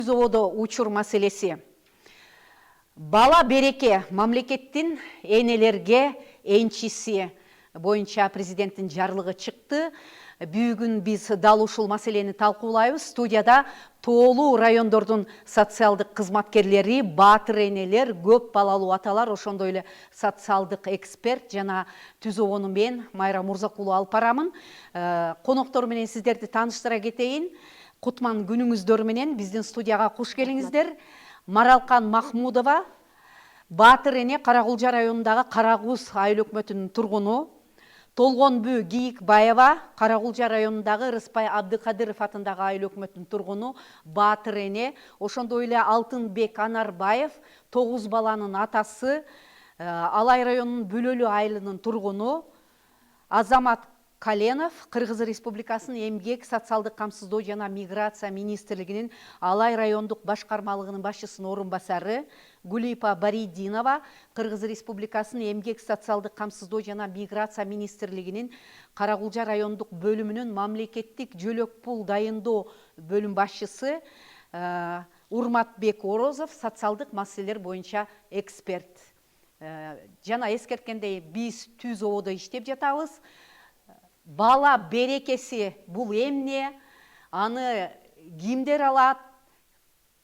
Завода учур маселеси. Бала береке мамлекеттин энелерге энчиси боюнча президенттин жарлыгы чыкты. Бүгүн биз дал ушул маселени талкуулайбыз. Студияда тоолуу райондордун социалдык кызматкерлери, баатыр энелер, көп балалуу аталар, ошондой эле социалдык эксперт жана түзүүнү мен Майра Мурзакулова алып барамын. Коноктор менен сиздерди тааныштыра кетейин. Кутман күнүңүздөр менен биздин студияга куш келиңиздер. Маралкан Махмудова, Баатыр эне Каракулжа районундагы Каракуз айыл өкмөтүнүн тургуну. Толгонбү Кийикбаева, Каракулжа районундагы Рыспай Абдыкадыров атындагы айыл өкмөтүнүн тургуну, Баатыр эне. Ошондой эле Алтынбек Анарбаев, 9 баланын атасы, Алай районунун Бүлөлү айылынын тургуну. Азамат Каленов, Кыргыз Республикасынын Эмгек, социалдык камсыздоо жана миграция министрлигинин Алай райондук башкармалыгынын башчысынын орун басары. Гулипа Баридинова, Кыргыз Республикасынын Эмгек, социалдык камсыздоо жана миграция министрлигинин Каракулжа райондук бөлүмүнүн мамлекеттик жөлөк пул дайындоо бөлүм башчысы. Урматбек Орозов, социалдык маселелер боюнча эксперт. Жана эскерткендей, биз түз ободо иштеп жатабыз. Бала берекеси бул эмне, аны кимдер алат,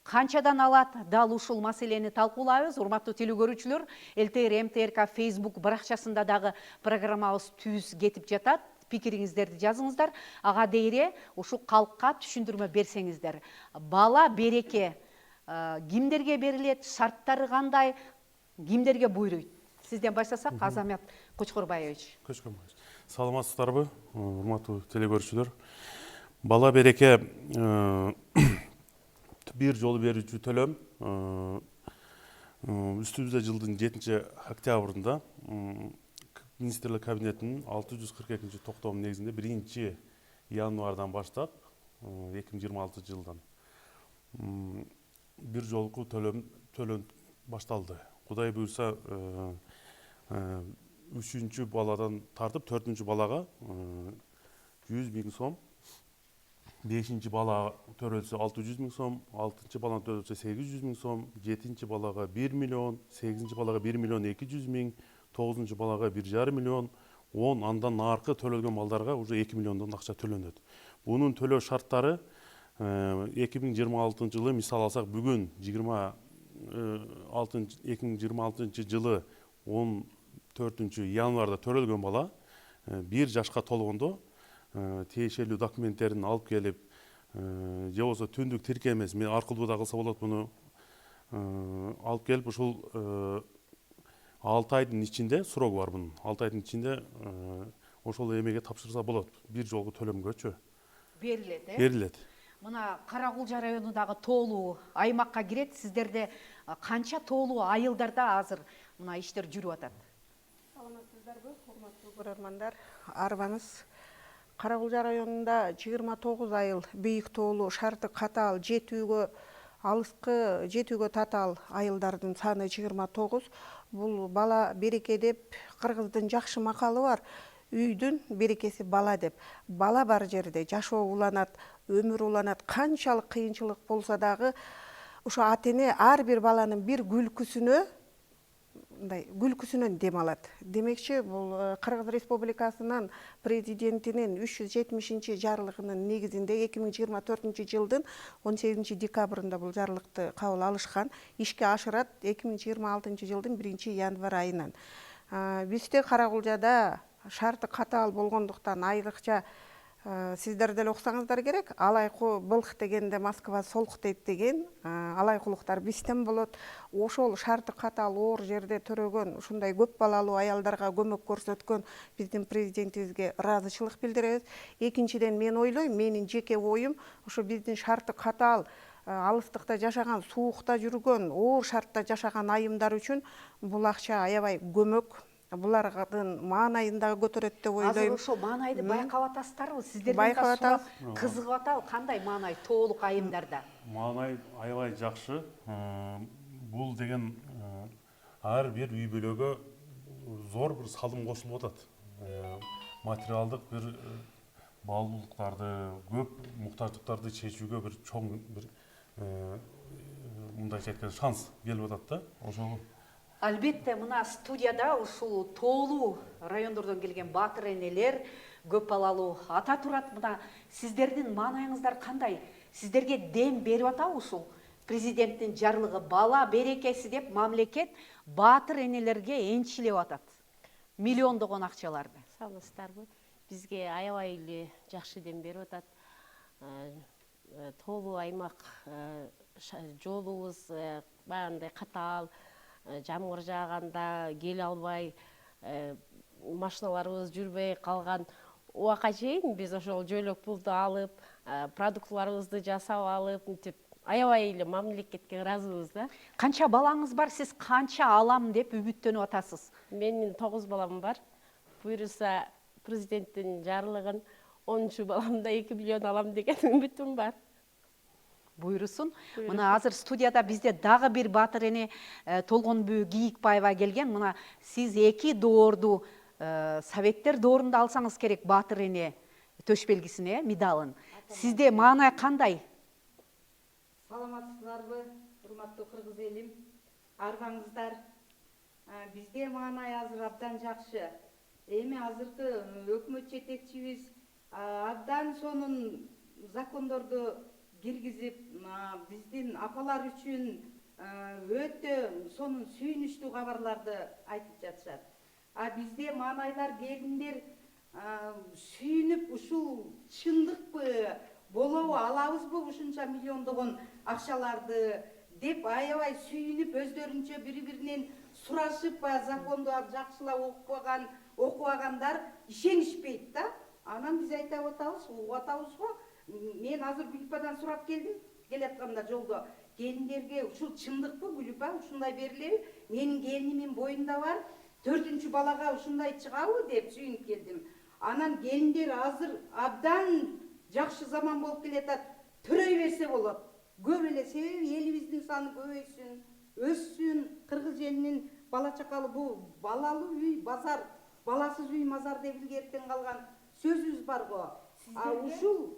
канчадан алат, дал ушул маселени талкуулайбыз. Урматтуу теле көрүүчүлөр, ЛТР МТРК Facebook баракчасында дагы программабыз түз кетип жатат. Пикириңиздерди жазыңыздар. Ага дейре ушул калкка түшүндүрмө берсеңиздер. Бала береке кимдерге берилет, шарттары кандай, кимдерге буйруйт? Сизден баштасак, Азамат Кочкорбаевич. Саламатсыздарбы, урматтуу теле көрүүчүлөр. Бала береке бир жолу берүүчү төлөм үстүбүздө жылдын 7-октябрында министрлер кабинетинин 642 токтому негизинде 1-январдан баштап 2026 жылдан бир жолку төлөм башталды. Кудай буйрса 3-чү баладан тартып 4-чү балага 100 000 сом, 5-чи бала төрөлсө 600 000 сом, 6-чы баланы төрөлсө 800 000 сом, 7-чи балага 1 миллион, 8-чи балага 1 миллион 200 000, 9-чу балага 1,5 миллион, 10 андан аркы төлөлгөн балдарга уже 2 миллиондон акча төлөнөт. Бунун төлөө шарттары 2026 жылы мисал алсак, бүгүн 2026 жылы 14 январда төрөлгөн бала 1 жашка толгондо тиешелүү документтерин алып келип, же болбосо түндүк тиркемеси аркылуу да кылса болот, буну алып келип ушул 6 айдын ичинде срогу бар бунун. 6 айдын ичинде ошол эмеге тапшырса болот. Бир жолку төлөмгөчү Берилет, берилет. Мына Каракулжа районундагы тоолуу аймакка кирет. Сиздерде канча тоолуу айылдарда азыр мына иштер жүрүп атат? Саламатсыздарбы, урматтуу көрөрмандар. Арбаңыз Каракулжа районунда 29 айыл бийик тоолуу шарты катаал жетүүгө татаал айылдардын саны 29. Бул бала береке деп кыргыздын жакшы макалы бар. Үйдүн берекеси бала деп. Бала бар жерде жашоо уланат, өмүр уланат. Канчалык кыйынчылык болсо дагы ошо ата-эне ар бир баланын бир күлкүсүнөн дем алат. Демекчи, бул Кыргыз Республикасынын президентинин 370 жарлыгынын негизинде 2024 жылдын 18 декабрында бул жарлыкты кабыл алышкан. Ишке ашырат 2026 жылдын 1 январ айынан. Бизде Каракулжада шарты катаал болгондуктан айрыкча сиздер деле окусаңыздар керек. Алайку былк дегенде Москва солк дейт деген алайкулуктар бизден болот. Ошол шарты катаал оор жерде төрөгөн ушундай көп балалуу аялдарга көмөк көрсөткөн биздин президентибизге ыраазычылык билдиребиз. Экинчиден, мен ойлойм, менин жеке оюм, ошо биздин шарты катаал алыстыкта жашаган, суукта жүргөн, оор шартта жашаган айымдар үчүн бул акча аябай көмөк, булардын маанайын дагы көтөрөт деп ойлойм. Азыр ошо маанайды байкап атасыздарбы? Сиздерден да сурап кызыгып атабы, кандай маанай тоолук айымдарда? Маанай аябай жакшы. Бул деген ар бир үй бүлөгө зор бир салым кошулуп атат. Материалдык бир баалуулуктарды, көп муктаждыктарды чечүүгө бир чоң бир мындайча айтканда шанс берип атат да. Ошол Албетте мына студияда ушул тоолуу райондордон келген баатыр энелер, көп балалуу ата турат. Мына сиздердин маанайыңыздар кандай? Сиздерге дем берип атабы ушул президенттин жарлыгы бала берекеси деп мамлекет баатыр энелерге энчилеп атат? Миллиондогон акчаларды. Салыстарбы? Бизге аябай эле жакшы дем берип атат. Тоолуу аймак, жолубуз баягындай катаал, жамгыр жааганда келе албай, машиналарыбыз жүрбөй калган убакка чейин биз ошол жөлөк пулду алып, продуктларыбызды жасап алып, мынтип аябай эле мамлекетке ыраазыбыз да. Канча балаңыз бар? Сиз канча алам деп үмүттөнүп атасыз? Менин 9 балам бар. Буйруса президенттин жарлыгын 10 баламда 2 миллион алам деген үмүтүм бар. Буйрусун. Мына азыр студияда бизде дагы бир баатыр эне Толгонбүү Кийикбаева келген. Мына сиз 2 доорду Советтер доорунда алсаңыз керек баатыр эне төш белгисин, медалын. Сизде маанай кандай? Саламатсыздарбы, урматтуу кыргыз элим? Арбаңыздар. Бизде маанай азыр абдан жакшы. Эми азыркы өкмөт жетекчибиз абдан сонун закондорду киргизип, биздин апалар үчүн өтө сонун сүйүнүчтүү кабарларды айтып жатышат. Бизде маанайлар, келиндер сүйүнүп ушул чындыкпы, болобу, алабызбы ушунча миллиондогон акчаларды деп аябай сүйүнүп, өздөрүнчө бири-биринен сурашып, законду жакшылап окубагандар ишенишпейт да. Анан биз айтып атабыз, угуп атабыз го. Мен азыр Гүлпадан сурап келдим, келатканда жолдо. Келиндерге ушул чындыкпы, Гүлпа, ушундай берилеби? Менин келинимин боюнда бар, 4-чү балага ушундай чыгабы деп сүйүнүп келдим. Анан келиндер азыр абдан жакшы заман болуп келатат. Төрөй берсе болот. Көп эле, себеби элибиздин саны көбөйсүн, өссүн, кыргыз элинин бала чакалы бул балалуу үй базар, баласыз үй мазар деп илгертен калган сөзүбүз бар го. Ушул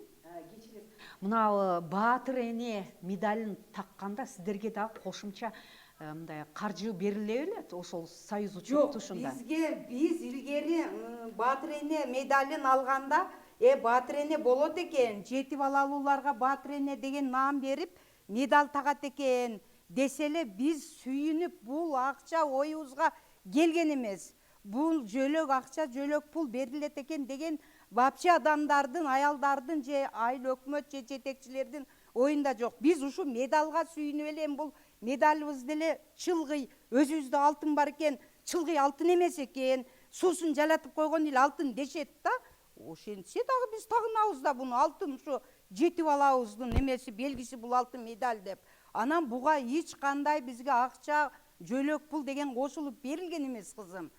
Мына баатыр эне медалын такканда сиздерге дагы кошумча мындай каржы бериле белет ошол союз учуртушунда? Биз илгери баатыр эне медалын алганда, баатыр эне болот экен, 7 балалууларга баатыр эне деген наам берип, медаль тагат экен десе эле биз сүйүнүп, бул акча оюбузга келген эмес. Бул жөлөк акча, жөлөк пул берилет экен деген вообще адамдардын, аялдардын же айыл өкмөт же жетекчилердин оюнда жок. Биз ушу медалга сүйүнүп эле, бул медалыбыз деле чылгый, өзүбүздө алтын бар экен, чылгый алтын эмес экен, суусун жалатып койгон эле алтын дешет да. Ошентсе дагы биз тагынабыз да буну алтын, ушу 7 балабыздын эмеси, белгиси бул алтын медаль деп. Анан буга эч кандай бизге акча, жөлөк пул деген кошулуп берилген эмес, кызым.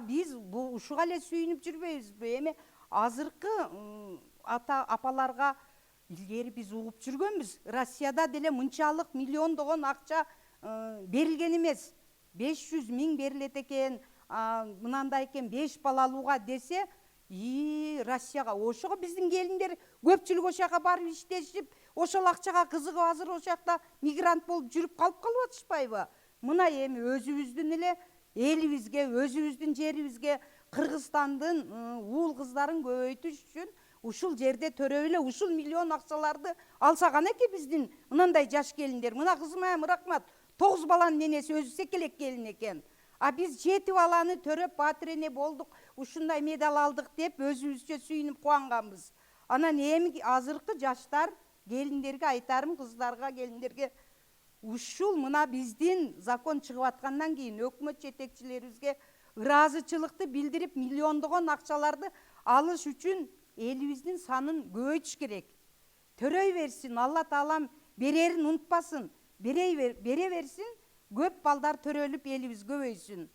Биз ушуга эле сүйүнүп жүрбөйбүзбү? Эми азыркы ата апаларга илгери биз угуп жүргөнбүз. Россияда деле мынчалык миллиондогон акча берилген эмес. 500 000 берилет экен, мынандай экен 5 балалууга десе, Россияга ошого биздин келиндер көпчүлүк ошол жака барып иштешип, ошол акчага кызыгып азыр ошол жакта мигрант болуп жүрүп калып атышпайбы? Мына эми өзүбүздүн эле элибизге, өзүбүздүн жерибизге, Кыргызстандын уул кыздарын көбөйтүш үчүн ушул жерде төрөп эле ушул миллион акчаларды алса канеки биздин мындай жаш келиндер. Мына кызым, рахмат, 9 баланын энеси өзү секелек келин экен. Биз 7 баланы төрөп баатыр эне болдук, ушундай медаль алдык деп өзүбүзчө сүйүнүп кубанганбыз. Анан эми азыркы жаштар келиндерге айтарым, кыздарга, келиндерге, ушул мына биздин закон чыгып аткандан кийин өкмөт жетекчилерибизге ыраазычылыкты билдирип, миллиондогон акчаларды алыш үчүн элибиздин санын көбөйтүш керек. Төрөй берсин, Алла Таалам берерин унутпасын, бере берсин, көп балдар төрөлүп элибиз көбөйсүн.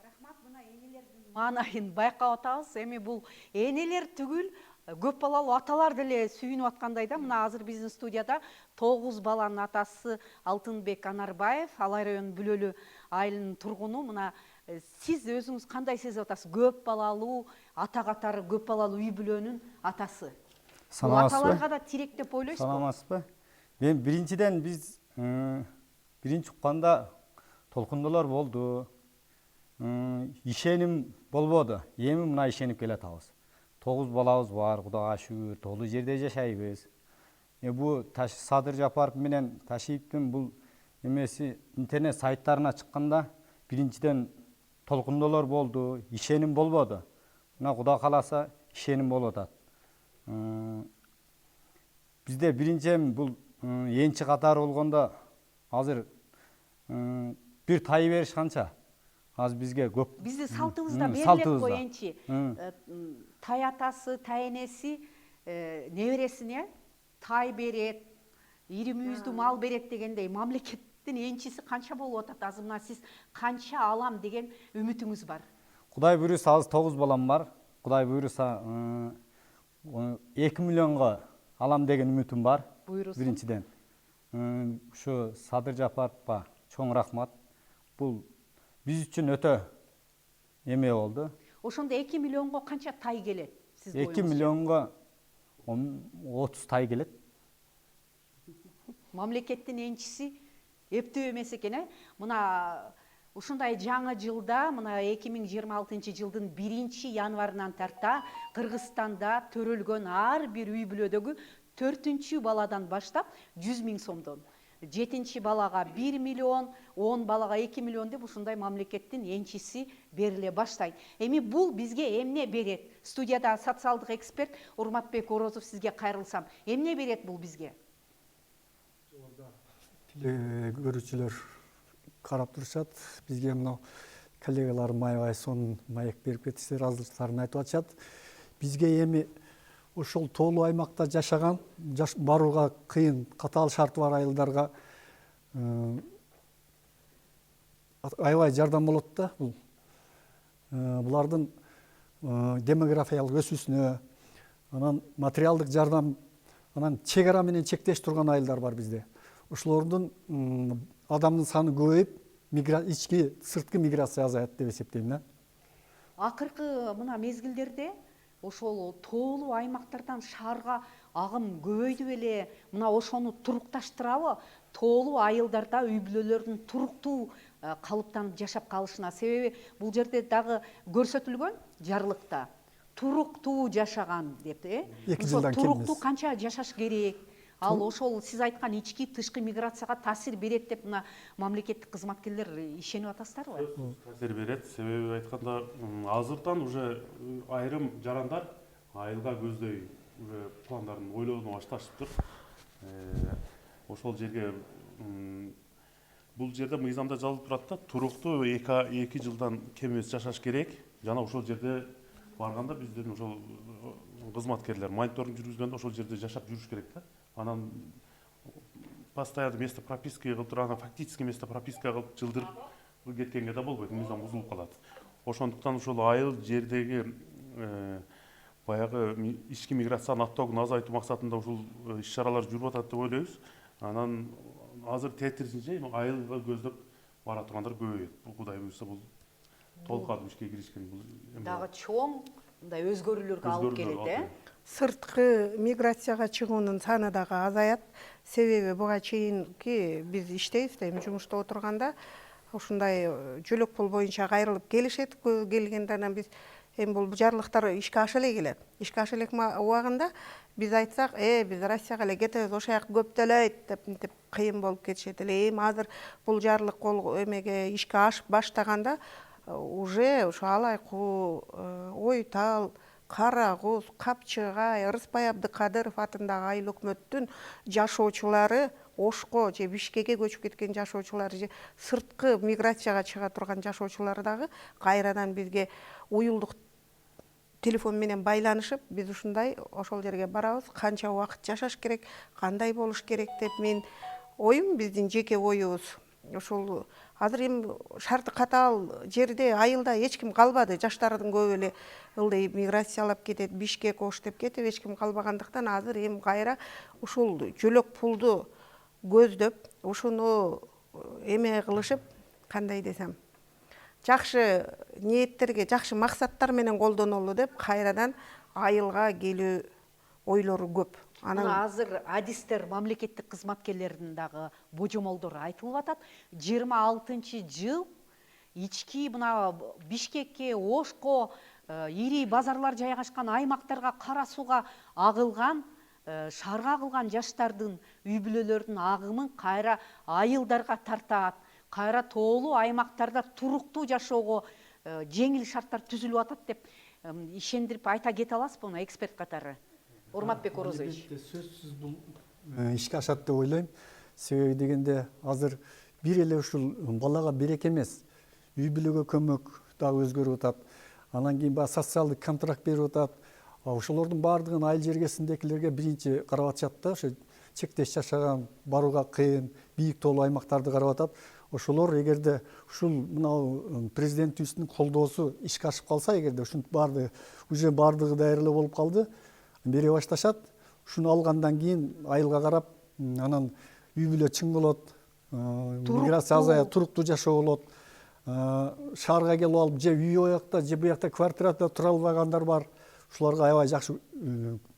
Рахмат, мына энелердин маанайын байкап атабыз. Эми бул энелер түгүл, көп балалуу аталар деле сүйүнүп аткандай да. Мына азыр биздин студияда 9 баланын атасы Алтынбек Анарбаев, Алай районунун Бүлөлү айылынын тургуну. Мына сиз өзүңүз кандай сезип атасыз? Көп балалуу ата катары көп балалуу үй бүлөнүн атасы. Бул аталарга да тирек деп ойлойсузбу? Саламатсызбы? Мен биринчиден биз биринчи укканда толкундолор болду. Ишеним болбоду. Эми мына ишенип келатабыз. 9 балабыз бар, Кудайга шүгүр, толуу жерде жашайбыз. Бу Садыр Жапаров менен Ташиевдин бул эмеси интернет сайттарына чыкканда биринчиден толкундолор болду, ишеним болбоду. Мына Кудай кааласа ишеним болуп атат. Бизде биринчиден бул энчи катары болгондо азыр бир тай бериш канча? Азыр бизге көп. Биздин салтыбызда берилет салтыбызда. го энчи. Тай атасы, тай энеси небересине тай берет, ири мүйүздүү мал берет дегендей мамлекеттин энчиси канча болуп атат? Азыр мына сиз канча алам деген үмүтүңүз бар? Кудай буйруса азыр 9 балам бар. Кудай буйруса 2 миллионго алам деген үмүтүм бар. Буйрусун. Биринчиден. Ушу Садыр Жапаровго чоң рахмат. Бул биз үчүн өтө эме болду. Ошондо 2 миллионго канча тай келет? Сиз 2 миллионго 30 тай келет. Мамлекеттин энчиси эптөө эмес экен, Мына ушундай жаңы жылда, мына 2026 жылдын 1-январынан тарта Кыргызстанда төрөлгөн ар бир үй бүлөдөгү 4-чү баладан баштап 100 000 сомдон, 7-чи балага 1 миллион, 10 балага 2 миллион деп ушундай мамлекеттин энчиси бериле баштайт. Эми бул бизге эмне берет? Студияда социалдык эксперт Урматбек Орозов сизге кайрылсам, эмне берет бул бизге? Көрүүчүлөр карап турушат. Бизге мына коллегаларым аябай сонун маек берип кетишти, ыраазычылыктарын айтып атышат. Бизге эми ошол тоолуу аймакта жашаган, барууга кыйын, катаал шарты бар айылдарга аябай жардам болот да. Булардын демографиялык өсүүсүнө, анан материалдык жардам, анан чек ара менен чектеш турган айылдар бар бизде. Ошолордун адамдын саны көбөйүп, ички сырткы миграция азаят деп эсептейм да. Акыркы мына мезгилдерде ошол тоолуу аймактардан шаарга агым көбөйдү беле? Мына ошону турукташтырабы? Тоолуу айылдарда үй бүлөлөрдүн туруктуу калыптанып жашап калышына. Себеби бул жерде дагы көрсөтүлгөн жарлыкта туруктуу жашаган деп, 2 жылдан кем туруктуу эмес. канча жашаш керек? Ал ошол сиз айткан ички тышкы миграцияга таасир берет деп мына мамлекеттик кызматкерлер ишенип атасыздарбы? Таасир берет. Себеби айтканда азырдан уже айрым жарандар айылга көздөй уже пландарын ойлонуп башташыптыр. Ошол жерге бул жерде мыйзамда жазылып турат да, туруктуу 2 жылдан кем эмес жашаш керек. Жана ошол жерде барганда биздин ошол кызматкерлер мониторинг жүргүзгөндө ошол жерде жашап жүрүш керек да. Анан постоянно место прописки кылып туруп, анан фактически место прописка кылып жылдырып кеткенге да болбойт, мыйзам бузулуп калат. Ошондуктан ошол айыл жердеги баягы ички миграциянын оттогун азайтуу максатында ушул иш-чаралар жүрүп атат деп ойлойбуз. Анан азыр тетирисинче айылга көздөп бара тургандар көбөйөт. Бул Кудай буйруса бул толук катуу ишке киришкен бул Дагы чоң мындай өзгөрүүлөргө алып келет, Сырткы миграцияга чыгуунун саны дагы азаят. Себеби буга чейинки биз иштейбиз да, эми жумушта отурганда ушундай жөлөк пул боюнча кайрылып келишет. Келгенде анан биз эми бул жарлыктар ишке аша эле келет. Ишке аша элек убагында биз айтсак, биз Россияга эле кетебиз, ошол жак көп төлөйт деп кыйын болуп кетишет эле. Эми азыр бул жарлык эмеге ишке ашып баштаганда уже ошо Алайкуу, Ойтал, Кара Куз, Капчыгай, Ырыспай Абдыкадыров атындагы айыл өкмөттүн жашоочулары, Ошко же Бишкекке көчүп кеткен жашоочулар же сырткы миграцияга чыга турган жашоочулар дагы кайрадан бизге уюлдук телефон менен байланышып, биз ушундай ошол жерге барабыз, канча убакыт жашаш керек, кандай болуш керек деп мен оюм, биздин жеке оюбуз. Ошол азыр эми шарты катаал жерде айылда эч ким калбады, жаштардын көбү эле ылдый миграциялап кетет, Бишкек, Ош деп кетип, эч ким калбагандыктан азыр эми кайра ушул жөлөк пулду көздөп, ушуну эме кылышып, кандай десем, жакшы ниеттерге, жакшы максаттар менен колдонолу деп кайрадан айылга келүү ойлору көп. Мына азыр адистер мамлекеттик кызматкерлердин дагы божомолдору айтылып атат. 26 жыл ички мына Бишкекке, Ошко, ири базарлар жайгашкан аймактарга кара сууга агылган, шаарга агылган жаштардын үй бүлөлөрдүн агымын кайра айылдарга тартат, кайра тоолуу аймактарда туруктуу жашоого жеңил шарттар түзүлүп атат деп ишендирип айта кете аласызбы мына эксперт катары? Урматбек Орозович. Сөзсүз бул ишке ашат деп ойлойм. Себеби дегенде азыр бир эле ушул балага береке эмес, үй бүлөгө көмөк дагы өзгөрүп атат. Анан кийин баягы социалдык контракт берип атат. Ошолордун баардыгын айыл жергесиндегилерге биринчи карап атышат да, ошо чектеш жашаган, барууга кыйын, бийик тоолуу аймактарды карап атат. Ошолор эгерде ушул мына президентибиздин колдоосу ишке ашып калса, эгерде ушунун баардыгы уже баардыгы даяр эле болуп калды, бере башташат. Ушуну алгандан кийин айылга карап, анан үй бүлө чың болот, миграция азаят, туруктуу жашоо болот. Шаарга келип алып, же үй оякта, же буякта квартирада тура албагандар бар. Ушуларга аябай жакшы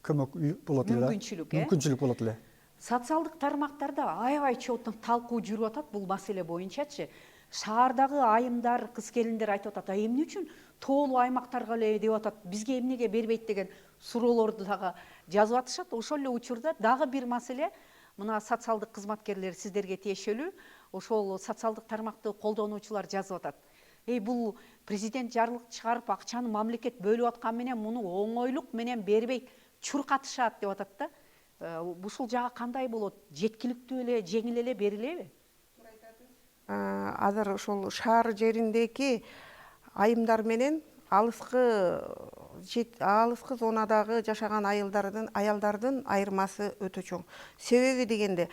көмөк болот эле. Мүмкүнчүлүк болот эле. Социалдык тармактарда аябай чоң талкуу жүрүп атат бул маселе боюнчачы. Шаардагы айымдар, кыз келиндер айтып атат, эмне үчүн тоолуу аймактарга эле деп атат, бизге эмнеге бербейт деген суроолорду дагы жазып атышат. Ошол эле учурда дагы бир маселе, мына социалдык кызматкерлер сиздерге тиешелүү, ошол социалдык тармакты колдонуучулар жазып атат. Бул президент жарлык чыгарып акчаны мамлекет бөлүп аткан менен муну оңойлук менен бербей чуркатышат деп атат да. Ушул жагы кандай болот? Жеткиликтүү эле, жеңил эле берилеби? Азыр ошол шаар жериндеги айымдар менен алыскы зонадагы жашаган аялдардын айырмасы өтө чоң. Себеби дегенде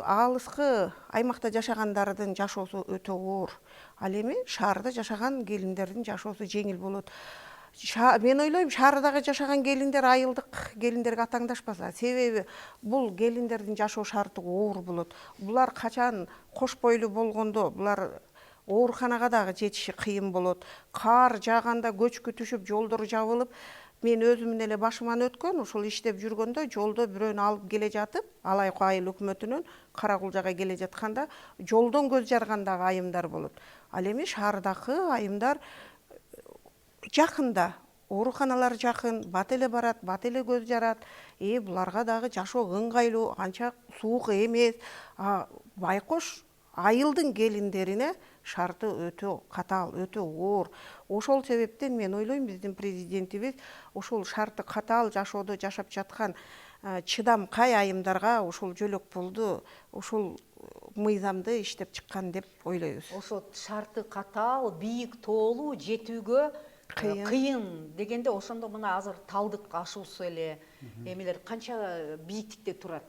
алыскы аймакта жашагандардын жашоосу өтө оор. Ал эми шаарда жашаган келиндердин жашоосу жеңил болот. Мен ойлойм, шаардагы жашаган келиндер айылдык келиндерге атаңдашпаса. Себеби бул келиндердин жашоо шарты оор болот. Булар качан кош бойлуу болгондо, булар ооруканага дагы жетиши кыйын болот. Кар жааганда көчкү түшүп, жолдор жабылып, мен өзүмдүн эле башыман өткөн, ушул иштеп жүргөндө жолдо бирөөнү алып келе жатып, Алайкы айыл өкмөтүнөн Каракулжага келе жатканда жолдон көз жаргандагы айымдар болот. Ал эми шаардагы айымдар жакында, ооруканалар жакын, бат эле барат, бат эле көз жарат. Буларга дагы жашоо ыңгайлуу, анча суук эмес. Байкош айылдын келиндерине шарты өтө катаал, өтө оор. Ошол себептен мен ойлойм, биздин президентибиз ошол шарты катаал жашоодо жашап жаткан чыдамкай айымдарга ошол жөлөк пулду, ошол мыйзамды иштеп чыккан деп ойлойбуз. Ошол шарты катаал, бийик тоолуу жетүүгө кыйын дегенде, ошондо мына азыр талдык ашуусу эле эмелер канча бийиктикте турат.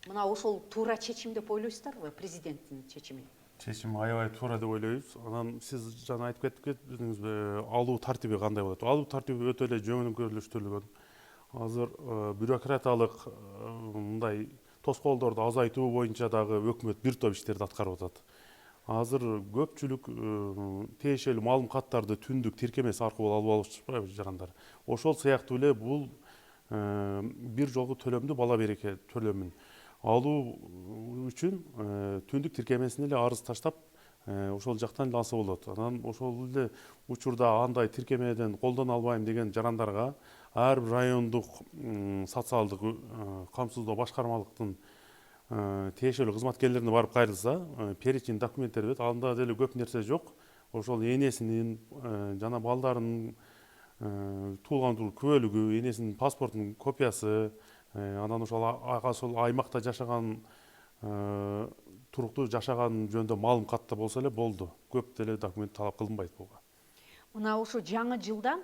Мына ошол туура чечим деп ойлойсуздарбы, президенттин чечими? Чечим аябай туура деп ойлойбуз. Анан сиз жана айтып кеттиңизби, алуу тартиби кандай болот? Алуу тартиби өтө эле жөнөкөйлөштүрүлгөн. Азыр бюрократиялык мындай тоскоолдорду азайтуу боюнча дагы өкмөт бир топ иштерди аткарып атат. Азыр көпчүлүк тиешелүү маалым каттарды түндүк тиркемеси аркылуу алып алышпайбы жарандар. Ошол сыяктуу эле бул бир жолку төлөмдү, бала береке төлөмүн алуу үчүн түндүк тиркемесине эле арыз таштап, ошол жактан эле алса болот. Анан ошол эле учурда андай тиркемеден колдоно албайм деген жарандарга ар бир райондук социалдык камсыздоо башкармалыктын тиешелүү кызматкерлерине барып кайрылса, перечень документтер берет. Анда деле көп нерсе жок. Ошол энесинин жана балдарынын туулган күбөлүгү, энесинин паспортунун копиясы, анан ошол аймакта жашаган, туруктуу жашаган жөнүндө маалым катта болсо эле болду. Көп деле документ талап кылынбайт буга. Мына ошо жаңы жылдан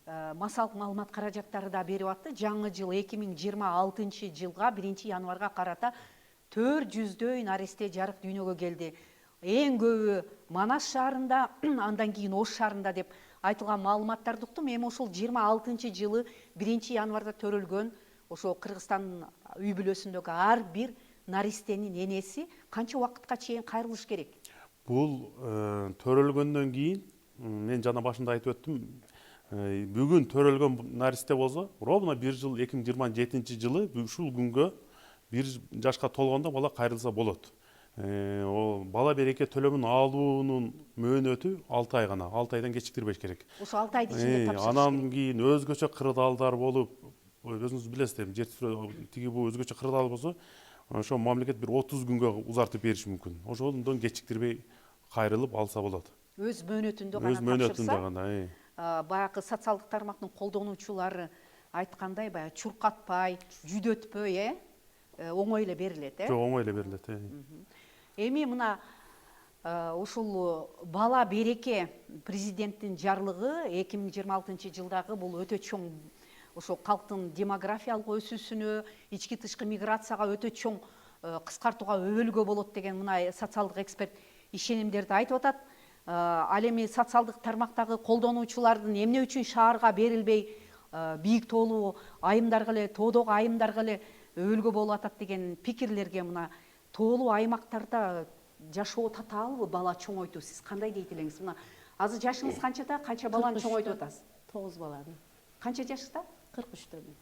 массалык маалымат каражаттары да берип атты. Жаңы жыл 2026 жылга 1 январга карата 400дөй наристе жарык дүйнөгө келди. Эң көбү Манас шаарында, андан кийин Ош шаарында деп айтылган маалыматтарды уктум. Эми ошол 26 жылы 1 январда төрөлгөн ошо Кыргызстан үй бүлөсүндөгү ар бир наристенин энеси канча убакытка чейин кайрылыш керек? Бул төрөлгөндөн кийин, мен жана башында айтып өттүм, бүгүн төрөлгөн наристе болсо ровно 1 жыл 2027 жылы ушул күнгө 1 жашка толгондо бала кайрылса болот. Ол бала береке төлөмүн алуунун мөөнөтү 6 ай гана, 6 айдан кечиктирбеш керек. Ошо 6 айдын ичинде тапшырыш Анан кийин өзгөчө кырдаалдар болуп, өзүңүз билесиздер, тиги бул өзгөчө кырдаал болсо, ошо мамлекет бир 30 күнгө узартып бериши мүмкүн. Ошондон кечиктирбей кайрылып алса болот. өз мөөнөтүндө Өз гана мөөнөтүндө тапшырса, гана. баягы социалдык тармактын колдонуучулары айткандай, баягы чуркатпай, жүдөтпөй, оңой эле берилет, Жок, оңой эле берилет. Эми мына ушул бала береке президенттин жарлыгы 2026 жылдагы бул өтө чоң ошо калктын демографиялык өсүүсүнө, ички тышкы миграцияга өтө чоң кыскартууга өбөлгө болот деген мына социалдык эксперт ишенимдерди айтып атат. Ал эми социалдык тармактагы колдонуучулардын эмне үчүн шаарга берилбей бийик тоолуу айымдарга эле, тоодогу айымдарга эле өбөлгө болуп атат деген пикирлерге мына тоолуу аймактарда жашоо татаалбы бала чоңойтуу, сиз кандай дейт элеңиз? Мына азыр жашыңыз канчада, канча баланы чоңойтуп атасыз? 9 баланы. Канча жашта? 43-төмүн.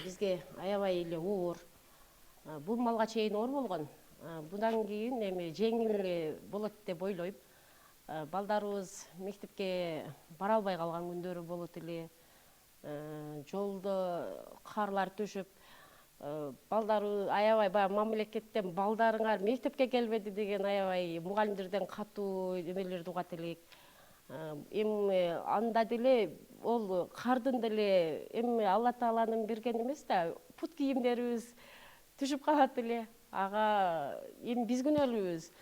Бизге аябай эле оор. Бул малга чейин оор болгон. Будан кийин эми жеңил эле болот деп ойлойм. Балдарыбыз мектепке бара албай калган күндөрү болот эле. Жолдо карлар түшүп, балдары аябай баягы мамлекеттен балдарыңар мектепке келбеди деген аябай мугалимдерден катуу эмелерди угат элек. Эми анда деле ол кардын деле эми Алла Тааланын берген эмес да, пут кийимдерибиз түшүп калат эле. Ага эми биз күнөөлүүбүз.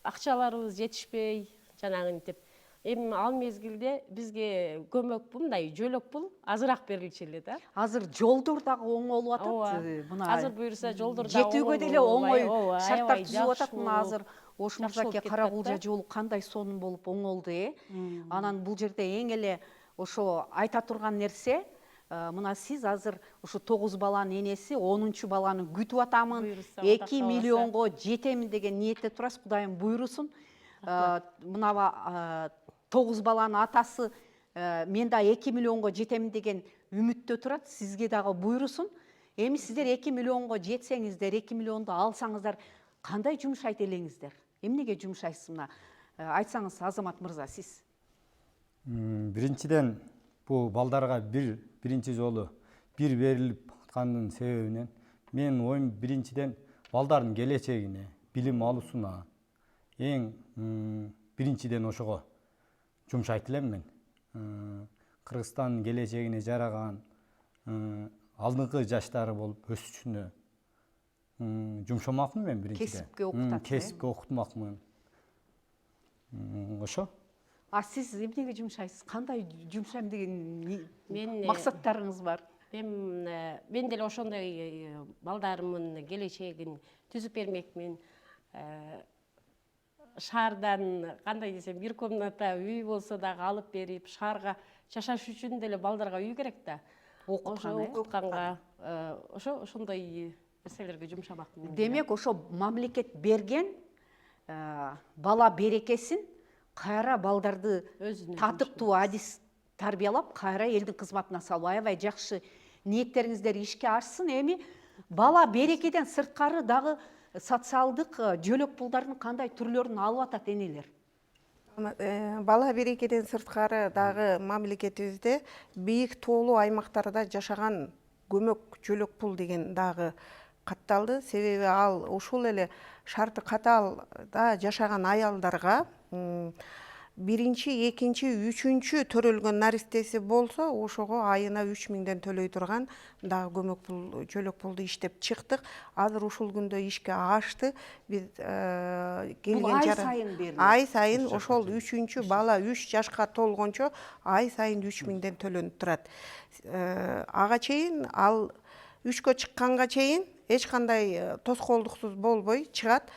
Акчаларыбыз жетишпей, жанагынтип. Эми ал мезгилде бизге көмөк бул, мындай жөлөк бул азыраак берилчү эле да. Азыр жолдор дагы оңолуп атат. Мына азыр буюрса жолдордо жетүүгө деле оңой шарттар түзүп атат. Мына азыр азыр Ош Мырзаке Кара-Кулжа жолу кандай сонун болуп оңолду, Анан бул жерде эң эле ошо айта турган нерсе, мына сиз азыр ушу 9 баланын энеси, 10-чу баланы күтүп атамын, 2 миллионго жетемин деген ниетте турасыз, Кудайым буйрусун. Мына 9 баланын атасы мен да 2 миллионго жетемин деген үмүттө турат, сизге дагы буйрусун. Эми сиздер 2 миллионго жетсеңиздер, 2 миллионду алсаңыздар, кандай жумшайт элеңиздер? Эмнеге жумшайсыз? Мына айтсаңыз, Азамат мырза, сиз. Биринчиден бул балдарга биринчи жолу бир берилип аткандын себебинен мен оюм биринчиден балдардын келечегине, билим алуусуна эң биринчиден ошого жумшайт элем мен. Кыргызстандын келечегине жараган алдыңкы жаштары болуп өсүшүнө жумшамакмын мен биринчиден. Кесипке окутат. Кесипке окутмакмын. Ошо. Сиз эмнеге жумшайсыз? Кандай жумшайм деген Мен максаттарыңыз бар? Мен деле ошондой балдарымдын келечегин түзүп бермекмин. Шаардан кандай десем, бир комната үй болсо дагы алып берип, шаарга жашаш үчүн деле балдарга үй керек да. Окутканга, ошондой нерселерге жумшамакмын. Демек, ошо мамлекет берген бала берекесин кайра балдарды татыктуу адис тарбиялап, кайра элдин кызматына салып, аябай жакшы ниеттериңиздер ишке ашсын. Эми бала берекеден сырткары дагы социалдык жөлөк пулдардын кандай түрлөрүн алып атат энелер? Бала берекеден сырткары дагы мамлекетибизде бийик тоолуу аймактарда жашаган көмөк жөлөк пул деген дагы катталды. Себеби ал ушул эле шарты катаалда жашаган аялдарга биринчи, экинчи, үчүнчү төрөлгөн наристеси болсо, ошого айына 3000ден төлөй турган дагы көмөк пул, жөлөк пулду иштеп чыктык. Азыр ушул күндө ишке ашты. Биз келген ай сайын берилет. Ай сайын ошол 3-чү бала 3 жашка толгончо ай сайын 3000ден төлөнүп турат. Ага чейин ал 3кө чыкканга чейин эч кандай тоскоолдуксуз болбой чыгат.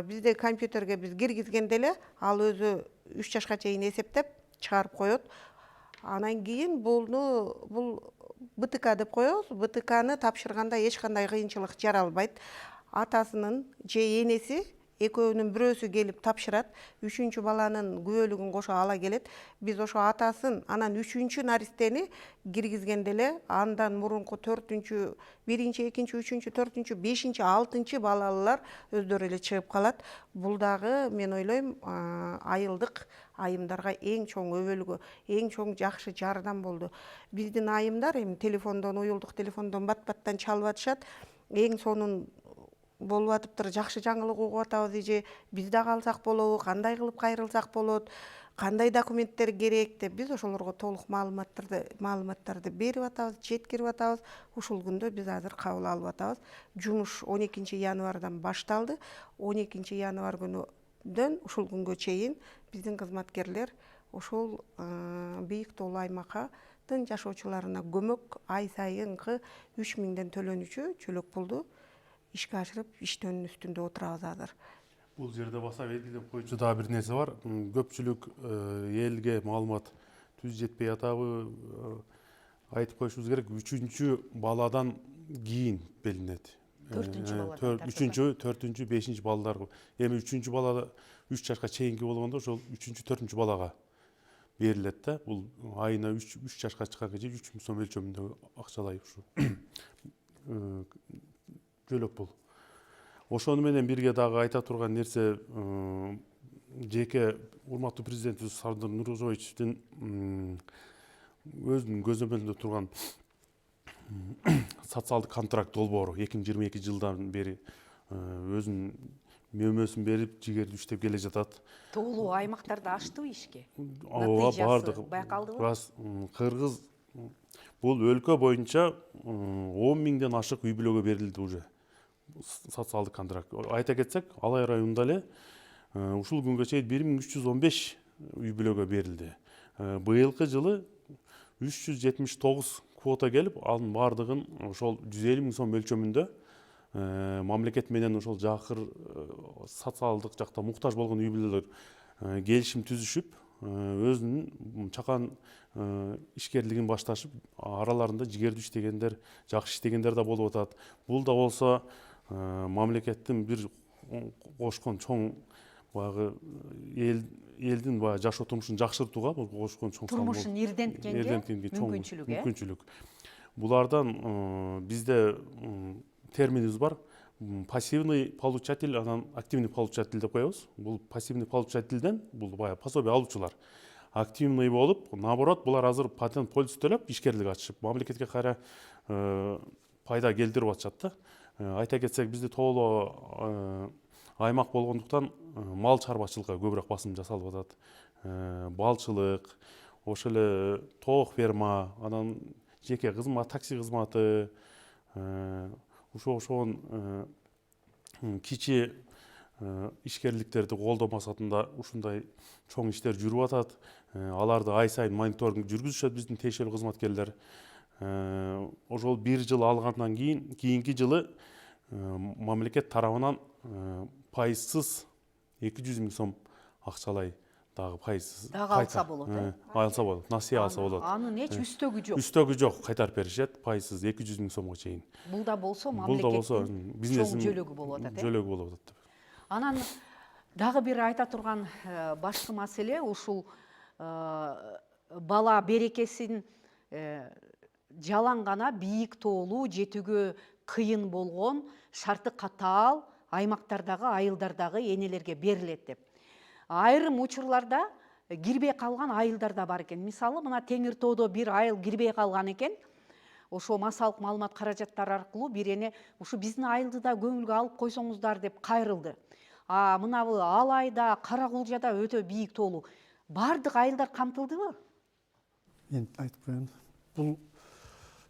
Бизде компьютерге биз киргизгенде эле ал өзү 3 жашка чейин эсептеп чыгарып коет. Анан кийин бул БТК деп коебуз. БТКны тапшырганда эч кандай кыйынчылык жаралбайт. Атасынын же энеси экөөнүн бирөөсү келип тапшырат, үчүнчү баланын күбөлүгүн кошо ала келет. Биз ошо атасын анан үчүнчү наристени киргизгенде эле андан мурунку төртүнчү, биринчи, экинчи, үчүнчү, төртүнчү, бешинчи, алтынчы балалылар өздөрү эле чыгып калат. Бул дагы мен ойлойм айылдык айымдарга эң чоң өбөлгө, эң чоң жакшы жардам болду. Биздин айымдар эми телефондон, уюлдук телефондон бат-баттан чалып атышат. Эң сонун болуп атыптыр, жакшы жаңылык угуп атабыз, же биз да калсак болобу, кандай кылып кайрылсак болот, кандай документтер керек деп биз ошолорго толук маалыматтарды берип атабыз, жеткирип атабыз. Ушул күндө биз азыр кабыл алып атабыз. Жумуш 12 январдан башталды. 12 январ күнүдөн ушул күнгө чейин биздин кызматкерлер ушул бийик тоолуу аймактын жашоочуларына көмөк ай сайынкы 3000ден төлөнүчү чөлөк пулду ишке ашырып, иштөөнүн үстүндө отурабыз азыр. Бул жерде баса белгилеп койчу дагы бир нерсе бар. Көпчүлүк элге маалымат түз жетпей атабы, айтып коюшубуз керек. 3-чү баладан кийин белинет. 4-чү баладан. 3-чү, 4-чү, 5-чи балдар. Эми 3-чү балада 3 жашка чейинки болгондо ошол 3-чү, 4-чү балага берилет да. Бул айына 3 жашка чыкканга чейин 3000 сом өлчөмүндө акчалай ушу жөлөк бул. Ошону менен бирге дагы айта турган нерсе, жеке урматтуу президентибиз Сардор Нурзоевичтин өзүнүн көзөмөлүндө турган социалдык контракт долбоору 2022 жылдан бери өзүнүн мөмөсүн берип, жигердүү иштеп келе жатат. Тоолуу аймактарда аштыбы ишке? Ооба, бардыгы байкалдыбы? Кыргыз бул өлкө боюнча 10 миңден ашык үй бүлөгө берилди уже. Социалдык контракт. Айта кетсек, Алай районунда эле ушул күнгө чейин 1315 үй бүлөгө берилди. Быйылкы жылы 379 квота келип, анын бардыгын ошол 150 000 сом өлчөмүндө мамлекет менен ошол жакыр социалдык жакта муктаж болгон үй бүлөлөр келишим түзүшүп, өзүнүн чакан ишкерлигин башташып, араларында жигердүү иштегендер, жакшы иштегендер да болуп атат. Бул да болсо мамлекеттин бир кошкон чоң баягы элдин баягы жашоо турмушун жакшыртууга кошкон чоң Турмушун ирденткенге мүмкүнчүлүк. Булардан бизде терминибиз бар. Пассивный получатель, анан активный получатель деп коебуз. Бул пассивный получательден бул баягы пособие алуучулар. Активный болуп, наоборот, булар азыр патент полис төлөп, ишкерлик ачышып, мамлекетке кайра пайда келтирип атышат да. Айта кетсек, бизде тоолуу аймак болгондуктан мал чарбачылыкка көбүрөөк басым жасалып атат. Балчылык, ошол эле тоок ферма, анан жеке кызмат, такси кызматы, ошон кичи ишкерликтерди колдоо максатында ушундай чоң иштер жүрүп атат. Аларды ай сайын мониторинг жүргүзүшөт биздин тиешелүү кызматкерлер. Ошол бир жыл алгандан кийинки жылы мамлекет тарабынан пайызсыз 200 000 сом акчалай дагы пайызсыз дагы алса болот, алса болот, насыя алса болот. Анын эч үстөгү жок. Үстөгү жок, кайтарып беришет, пайызсыз 200 000 сомго чейин. Бул да болсо мамлекеттин чоң жөлөгү болуп атат. Жөлөгү болуп атат. Анан дагы бир айта турган башкы маселе ушул бала берекесин жалаң гана бийик тоолуу жетүүгө кыйын болгон, шарты катаал аймактардагы, айылдардагы энелерге берилет деп. Айрым учурларда кирбей калган айылдар да бар экен. Мисалы, мына Теңир тоодо бир айыл кирбей калган экен. Ошо массалык маалымат каражаттары аркылуу бир эне ушу биздин айылды да көңүлгө алып койсоңуздар деп кайрылды. Мынабы Алайда, Каракулжада өтө бийик тоолуу. Бардык айылдар камтылдыбы? Мен айтып коеюн. Бул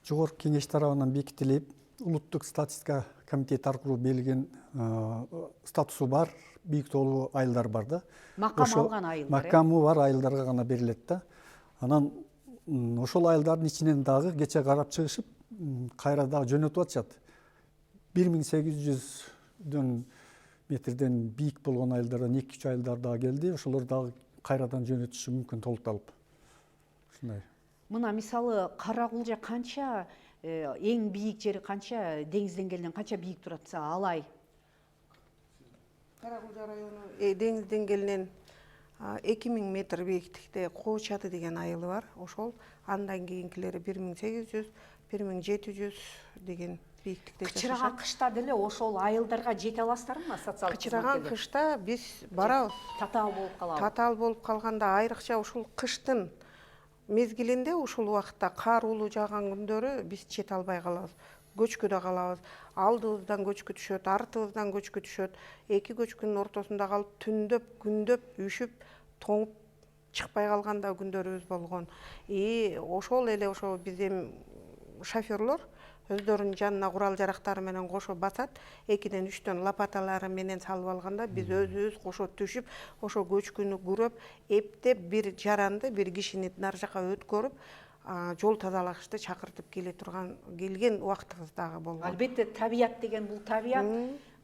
жогорку кеңеш тарабынан бекитилип, улуттук статистика комитети аркылуу белгилеген статусу бар бийик тоолуу айылдар бар да. Макам алган айылдар. Макамы бар айылдарга гана берилет да. Анан ошол айылдардын ичинен дагы кече карап чыгышып, кайра дагы жөнөтүп атышат. 1800 метрден бийик болгон айылдардан 2-3 айылдар дагы келди. Ошолор дагы кайрадан жөнөтүшү мүмкүн толукталып. Ушундай. Мына мисалы Каракулжа канча эң бийик жери канча, деңиз деңгээлинен канча бийик турат? Алай Кара Кулжа району деңиз деңгээлинен 2000 метр бийиктикте Коо чаты деген айылы бар. Ошол андан кийинкилери 1800, 1700 деген бийиктикте кычыраган кышта деле ошол айылдарга жете аласыздарбы социалдык Кычыраган кышта биз барабыз. татаал болуп калабы? Татаал болуп калганда, айрыкча ушул кыштын мезгилинде ушул убакытта кар улуу жааган күндөрү биз чете албай калабыз. Көчкүдө калабыз. Алдыбыздан көчкү түшөт, артыбыздан көчкү түшөт. Эки көчкүнүн ортосунда калып түндөп, күндөп, үшүп, тоңуп чыкпай калган да күндөрүбүз болгон. Ошол эле ошо биздин шоферлор өздөрүнүн жанына курал жарактары менен кошо басат, 2-ден 3-төн лопаталары менен салып алганда биз өзүбүз кошо түшүп, ошо көчкүнү күрөп, эптеп бир жаранды, бир кишини нар жака өткөрүп, жол тазалагычты чакыртып келген убактыбыз дагы болгон. Албетте табият деген бул табият.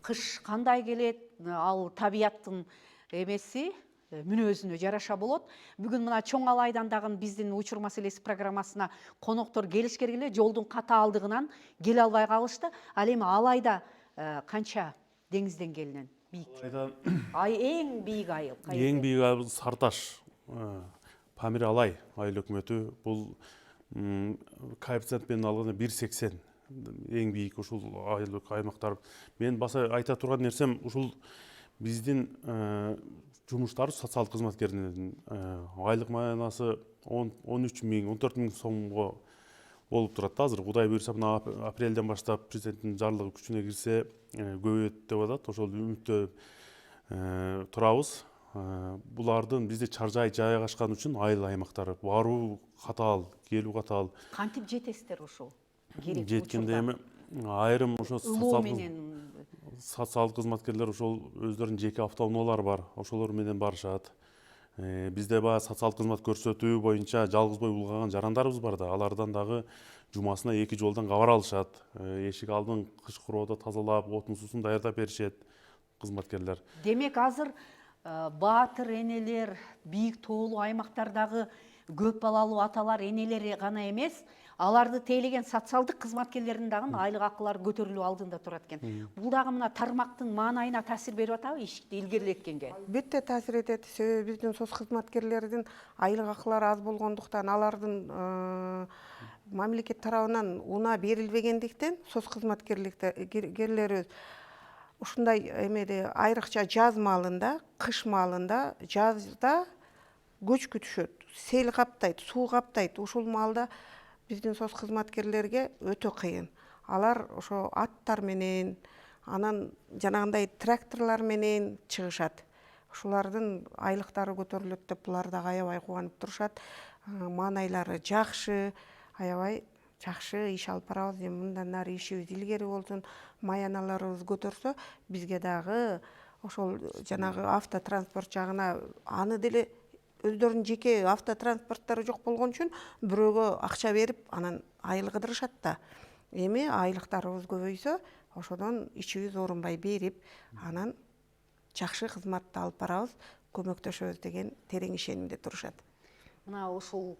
Кыш кандай келет, ал табияттын эмеси мүнөзүнө жараша болот. Бүгүн мына чоң алайдан дагы биздин учур маселеси программасына коноктор келишкер эле жолдун катаалдыгынан келе албай калышты. Ал эми алайда канча деңиз деңгээлинен бийик? Эң бийик айыл кайсы? Ең бийик айыл Сарташ, Памир Алай айыл өкмөтү. Бул коэффициент менен алганда 1,80. Эң бийик ушул айыл аймактар. Мен баса айта турган нерсем ушул биздин жумуштар социалдык кызматкеринин айлык маянасы 13 миң, 14 миң сомго болуп турат. Азыр Кудай буйрса мына апрелден баштап президенттин жарлыгы күчүнө кирсе көбөйөт деп атат. Ошол үмүттө турабыз. Булардын бизде чаржай жайгашкан үчүн айыл аймактары баруу катаал, келүү катаал. Кантип жетесиздер ошол? Жеткенде эми айрым ошо ылоо менен социалдык кызматкерлер ошол өздөрүнүн жеке автоунаалары бар, ошолор менен барышат. Бизде баягы социалдык кызмат көрсөтүү боюнча жалгыз бой улгаган жарандарыбыз бар да, алардан дагы жумасына 2 жолдон кабар алышат. Эшик алдын кыш куроодо тазалап, отун суусун даярдап беришет кызматкерлер. Демек азыр баатыр энелер, бийик тоолуу аймактардагы көп балалуу аталар, энелери гана эмес, аларды тейлеген социалдык кызматкерлердин дагы айлык акылары көтөрүлүү алдында турат экен. Бул дагы мына тармактын маанайына таасир берип атабы ишикти илгерилеткенге? Албетте таасир этет. Себеби биздин соц кызматкерлердин айлык акылары аз болгондуктан, алардын мамлекет тарабынан унаа берилбегендиктен соц кызматкерлерибиз ушундай эмеде айрыкча жаз маалында, кыш маалында, жазда көчкү түшөт, сел каптайт, суу каптайт. Ушул маалда биздин соц кызматкерлерге өтө кыйын. Алар ошо аттар менен, анан жанагындай тракторлор менен чыгышат. Ушулардын айлыктары көтөрүлөт деп булар дагы аябай кубанып турушат. Маанайлары жакшы, аябай жакшы иш алып барабыз. Эми мындан ары ишибиз илгери болсун, маяналарыбыз көтөрсө, бизге дагы ошол жанагы автотранспорт жагына аны деле өздөрүнүн жеке автотранспорттары жок болгон үчүн бирөөгө акча берип, анан айыл кыдырышат да. Эми айлыктарыбыз көбөйсө, ошодон ичибиз оорунбай берип, анан жакшы кызматты алып барабыз, көмөктөшөбүз деген терең ишенимде турушат. Мына ошол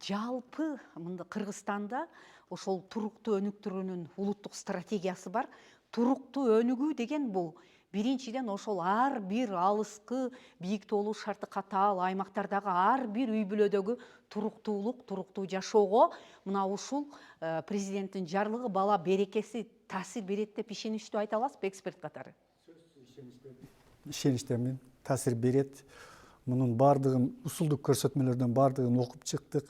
жалпы мында Кыргызстанда ошол туруктуу өнүктүрүүнүн улуттук стратегиясы бар. Туруктуу өнүгүү деген бул биринчиден ошол ар бир алыскы, бийик тоолуу шарты катаал аймактардагы ар бир үй бүлөдөгү туруктуулук, туруктуу жашоого мына ушул президенттин жарлыгы бала берекеси таасир берет деп ишеничтүү айта аласызбы эксперт катары? Ишеничтемин, таасир берет. Мунун баардыгын, усулдук көрсөтмөлөрдөн баардыгын окуп чыктык.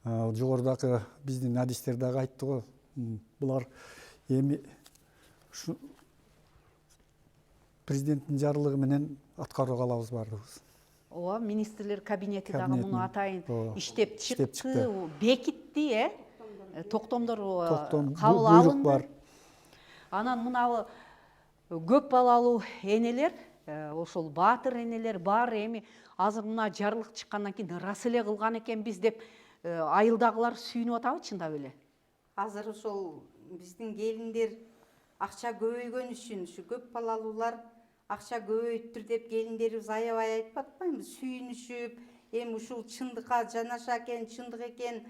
Жогорудагы биздин адистер дагы айтты го. Булар эми ушу президенттин жарлыгы менен аткарууга алабыз баардыгыбыз. Ооба, министрлер кабинети дагы муну атайын иштеп чыкты, чыкты, бекитти, токтомдор Токтом кабыл буйрук алынды. бар. Анан мына көп балалуу энелер, ошол баатыр энелер бар. Эми азыр мына жарлык чыккандан кийин ырас эле кылган экенбиз деп айылдагылар сүйүнүп атабы чындап эле? Азыр ошол биздин келиндер акча көбөйгөн үчүн ушу көп балалуулар акча көбөйттүр деп келиндерибиз аябай айтып атпайбы, сүйүнүшүп, эми ушул чындыкка жанаша экен, чындык экен,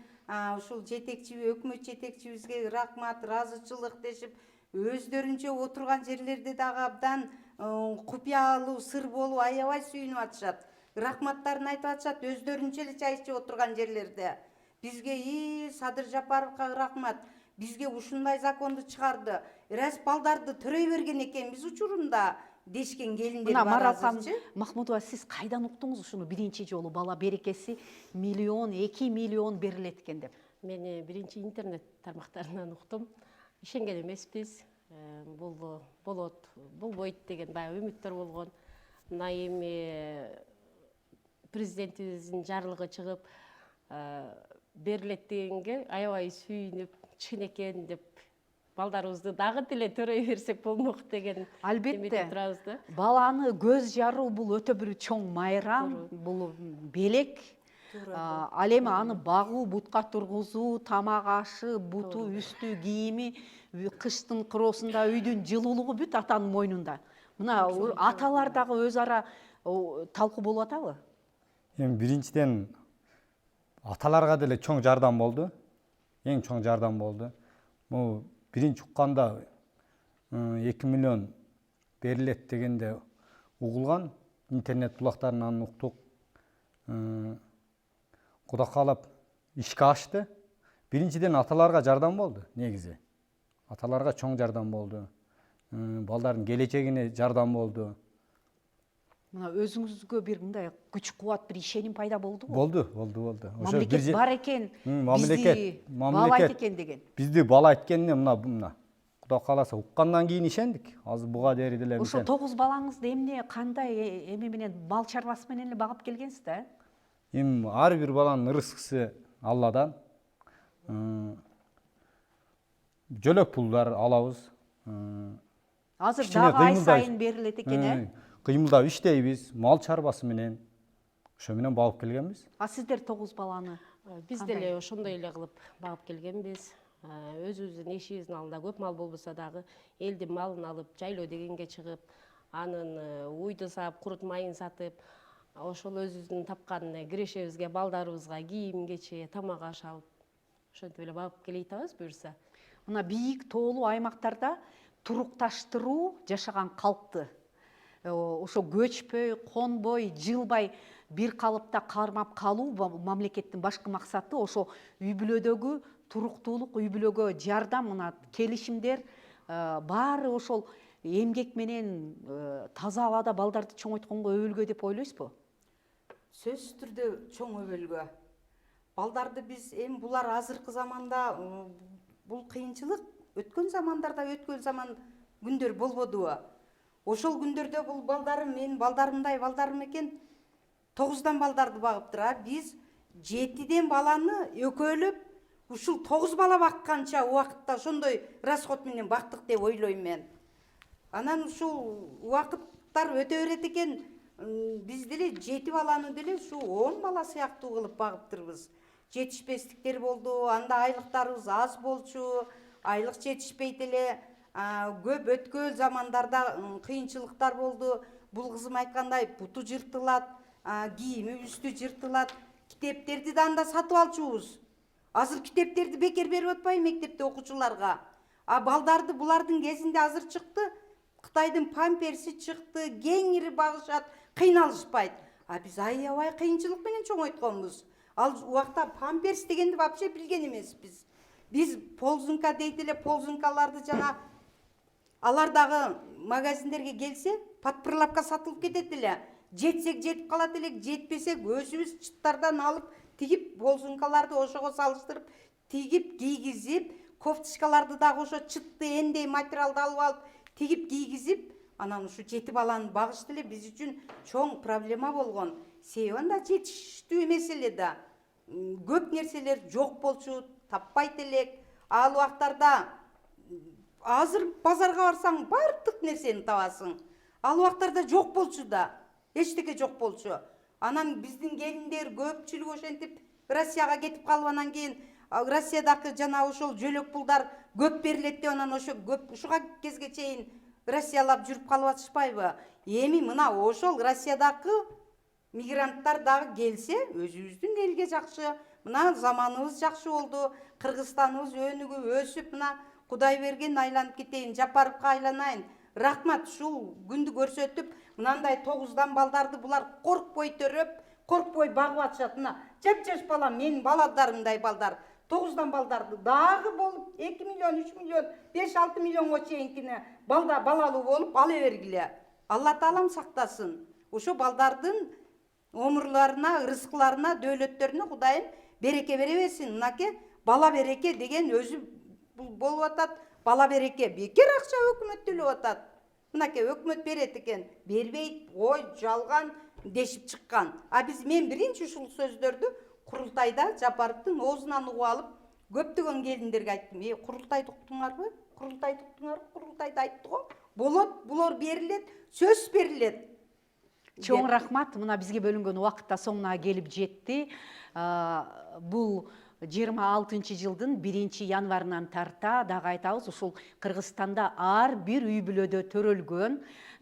ушул жетекчи, өкмөт жетекчибизге рахмат, ыраазычылык дешип өздөрүнчө отурган жерлерде дагы абдан купуялуу сыр болуп аябай сүйүнүп атышат, рахматтарын айтып атышат өздөрүнчө эле чай ичип отурган жерлерде. Бизге Садыр Жапаровго рахмат, бизге ушундай законду чыгарды, раз балдарды төрөй берген экенбиз учурунда дешкен келиндер Мына бар Маралхан азырчы. Махмудова, сиз кайдан уктуңуз ушуну биринчи жолу бала берекеси 1-2 миллион берилет экен деп? Мен биринчи интернет тармактарынан уктум. Ишенген эмеспиз. Бул болот, болбойт деген баягы үмүттөр болгон. Мына эми президентибиздин жарлыгы чыгып берилет дегенге аябай сүйүнүп, чын экен деп балдарыбызды дагы деле төрөй берсек болмок деген Албетте, турабыз да. баланы көз жаруу бул өтө бир чоң майрам, бул белек. Ал эми аны багуу, бутка тургузуу, тамак ашы, буту, үстү, кийими, кыштын кыроосунда үйдүн жылуулугу бүт атанын мойнунда. Мына аталар дагы өз ара талкуу болуп атабы? Эми биринчиден аталарга деле чоң жардам болду. Эң чоң жардам болду. Бул биринчи укканда 2 миллион берилет дегенде угулган, интернет булактарынан уктук. Кудай каалап ишке ашты. Биринчиден аталарга жардам болду негизи. Аталарга чоң жардам болду. Балдардын келечегине жардам болду. Мына өзүңүзгө бир мындай күч кубат, бир ишеним пайда болдубу? Болду. Мамлекет бар экен, мамлекет баалайт экен деген. Бизди баалайт экенине мына Кудай кааласа уккандан кийин ишендик. Азыр буга дери деле Ошо 9 балаңызды эмне, кандай эме менен, мал чарбасы менен эле багып келгенсиз да? Эми ар бир баланын ырыскысы Алладан. Жөлөк пулдар алабыз. Азыр Кичине дагы ай кыймылдайбыз. сайын берилет экен, Кыймылдап иштейбиз, мал чарбасы менен. Ошо менен багып келгенбиз. А сиздер 9 баланы? Биз деле ошондой эле кылып багып келгенбиз. Өзүбүздүн эшигибиздин алдында көп мал болбосо дагы элдин малын алып жайлоо дегенге чыгып, анын уйду саап, курут майын сатып, ошол өзүбүздүн тапкан кирешебизге балдарыбызга кийим кече, тамак аш алып, ошентип эле багып келе атабыз буюрса. Мына бийик тоолуу аймактарда турукташтыруу жашаган калкты ошо көчпөй, конбой, жылбай бир калыпта кармап калуу мамлекеттин башкы максаты. Ошо үй бүлөдөгү туруктуулук, үй бүлөгө жардам, мына келишимдер баары ошол эмгек менен таза абада балдарды чоңойтконго өбөлгө деп ойлойсузбу? Сөзсүз түрдө чоң өбөлгө. Балдарды биз эми булар азыркы заманда бул кыйынчылык өткөн замандарда өткөн заман күндөр болбодубу? Ошол күндөрдө бул балдарым, менин балдарымдай балдарым экен, 9дан балдарды багыптыр. Биз 7ден баланы экөөлөп, ушул 9 бала бакканча убакытта ошондой расход менен бактык деп ойлойм мен. Анан ушул убакыттар өтө берет экен, биз деле 7 баланы деле ушу 10 бала сыяктуу кылып багыптырбыз. Жетишпестиктер болду, анда айлыктарыбыз аз болчу, айлык жетишпейт эле. Көп өткөн замандарда кыйынчылыктар болду. Бул кызым айткандай буту жыртылат, кийими үстү жыртылат. Китептерди да анда сатып алчубуз. Азыр китептерди бекер берип атпайбы мектепте окуучуларга? Балдарды булардын кезинде азыр чыкты. Кытайдын памперси чыкты, кеңири багышат, кыйналышпайт. Биз аябай кыйынчылык менен чоңойтконбуз. Ал убакта памперс дегенди вообще билген эмеспиз. Биз ползунка дейт эле, ползункаларды жана алар дагы магазиндерге келсе, подпырлапка сатылып кетет эле. Жетсек жетип калат элек, жетпесек өзүбүз чыттардан алып, тигип ползункаларды ошого салыштырып, тигип кийгизип, кофточкаларды дагы ошо чытты эндей материалды алып алып, тигип кийгизип, анан ушу 7 баланы багыш деле биз үчүн чоң проблема болгон. Себеби анда жетиштүү эмес эле да. Көп нерселер жок болчу, таппайт элек. Ал убактарда азыр базарга барсаң бардык нерсени табасың. Ал убактарда жок болчу да. Эчтеке жок болчу. Анан биздин келиндер көпчүлүк ошентип Россияга кетип калып, анан кийин Россиядагы жана ошол жөлөк пулдар көп берилет деп, анан ошо көп ушуга кезге чейин Россиялап жүрүп калып атышпайбы? Эми мына ошол Россиядагы мигранттар дагы келсе, өзүбүздүн элге жакшы. Мына заманыбыз жакшы болду. Кыргызстаныбыз өнүгүп, өсүп, мына Кудай берген айланып кетейин, Жапаровка айланайын. Рахмат, ушул күндү көрсөтүп, мынандай 9-дан балдарды булар коркпой төрөп, коркпой багып атышат. Мына жап-жаш бала, менин баладарымдай балдар. 9-дан балдарды дагы болуп 2 миллион, 3 миллион, 5-6 миллионго чейинкине балалуу болуп ала бергиле. Алла Таалам сактасын. Ошо балдардын омурларына, рызкыларына, дөөлөттөрүнө Кудайым береке бере берсин. Мынаке бала береке деген өзү болуп атат. Бала береке бекер акча өкмөт төлөп атат. Мынаке өкмөт берет экен, бербейт, ой, жалган дешип чыккан. Мен биринчи ушул сөздөрдү курултайда Жапаровдун оозунан угуп алып, көптөгөн келиндерге айттым. Курултайды уктуңарбы? Курултайды уктуңарбы? Курултайда айтты го. Болот, булар берилет, сөз берилет. Чоң рахмат. Мына бизге бөлүнгөн убакытта соңуна келип жетти. Бул 26 жылдын 1 январынан тарта дагы айтабыз, ушул Кыргызстанда ар бир үй бүлөдө төрөлгөн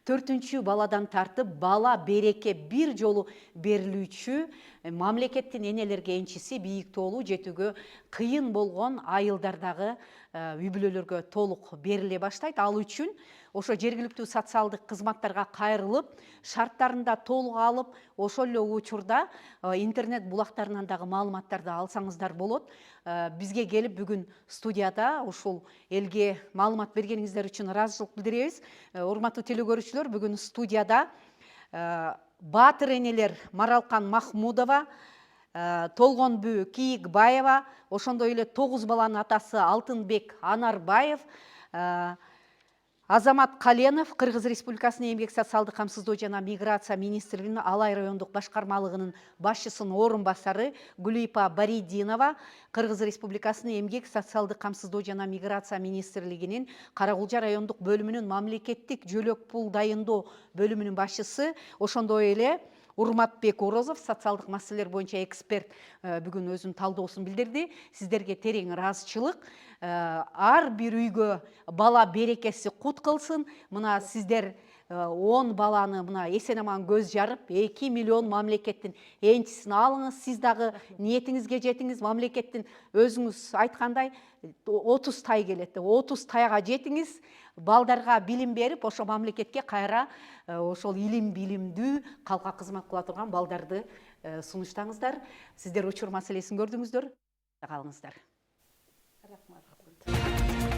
4 баладан тартып бала береке бир жолу берилүүчү мамлекеттин энелерге энчиси бийик тоолуу жетүүгө кыйын болгон айылдардагы үй бүлөлөргө толук бериле баштайт. Ал үчүн ошо жергиликтүү социалдык кызматтарга кайрылып, шарттарында толук алып, ошол эле учурда интернет булактарынан дагы маалыматтарды алсаңыздар болот. Бизге келип бүгүн студияда ушул элге маалымат бергениңиздер үчүн ыраазычылык билдиребиз. Урматтуу телекөрүүчүлөр, бүгүн студияда баатыр энелер Маралкан Махмудова, Толгонбү Кийикбаева, ошондой эле 9 баланын атасы Алтынбек Анарбаев, Азамат Каленов, Кыргыз Республикасынын Эмгек социалдык камсыздоо жана миграция министрлигинин Алай райондук башкармалыгынын башчысынын орун басары Гүлипа Баридинова, Кыргыз Республикасынын Эмгек социалдык камсыздоо жана миграция министрлигинин Каракулжа райондук бөлүмүнүн мамлекеттик жөлөк пул дайындоо бөлүмүнүн башчысы, ошондой эле Урматбек Орозов, социалдык маселелер боюнча эксперт, бүгүн өзүнүн талдоосун билдирди. Сиздерге терең ыраазычылык. Ар бир үйгө бала берекеси кут кылсын. Мына сиздер 10 баланы мына эсен аман көз жарып, 2 миллион мамлекеттин энчисин алыңыз. Сиз дагы ниетиңизге жетиңиз. Мамлекеттин өзүңүз айткандай 30 тай келет. 30 тайга жетиңиз. Балдарга билим берип, ошо мамлекетке кайра ошол илим билимдүү калкка кызмат кыла турган балдарды сунуштаңыздар. Сиздер учур маселесин көрдүңүздөр. Калыңыздар. Рахмат.